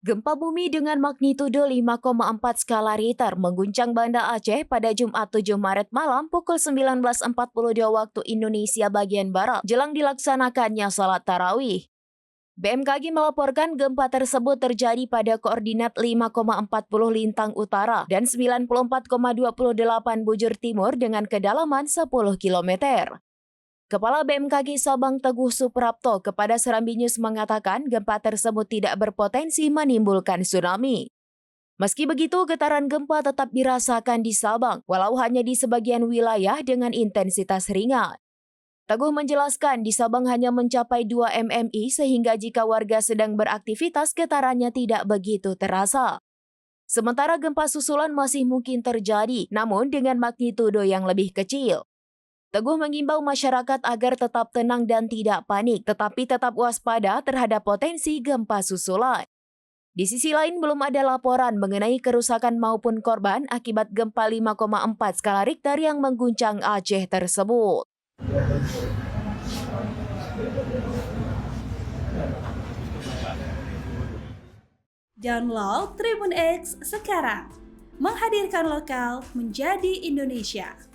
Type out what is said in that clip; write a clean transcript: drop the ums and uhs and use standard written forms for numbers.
Gempa bumi dengan magnitudo 5,4 skala Richter mengguncang Banda Aceh pada Jumat 7 Maret malam pukul 19.42 waktu Indonesia bagian Barat, jelang dilaksanakannya salat tarawih. BMKG melaporkan gempa tersebut terjadi pada koordinat 5,40 lintang utara dan 94,28 bujur timur dengan kedalaman 10 km. Kepala BMKG Sabang Teguh Suprapto kepada Serambi News mengatakan gempa tersebut tidak berpotensi menimbulkan tsunami. Meski begitu, getaran gempa tetap dirasakan di Sabang, walau hanya di sebagian wilayah dengan intensitas ringan. Teguh menjelaskan di Sabang hanya mencapai 2 mmi sehingga jika warga sedang beraktivitas getarannya tidak begitu terasa. Sementara gempa susulan masih mungkin terjadi, namun dengan magnitudo yang lebih kecil. Teguh mengimbau masyarakat agar tetap tenang dan tidak panik, tetapi tetap waspada terhadap potensi gempa susulan. Di sisi lain, belum ada laporan mengenai kerusakan maupun korban akibat gempa 5,4 skala Richter yang mengguncang Aceh tersebut. Download Tribun X sekarang, menghadirkan lokal menjadi Indonesia.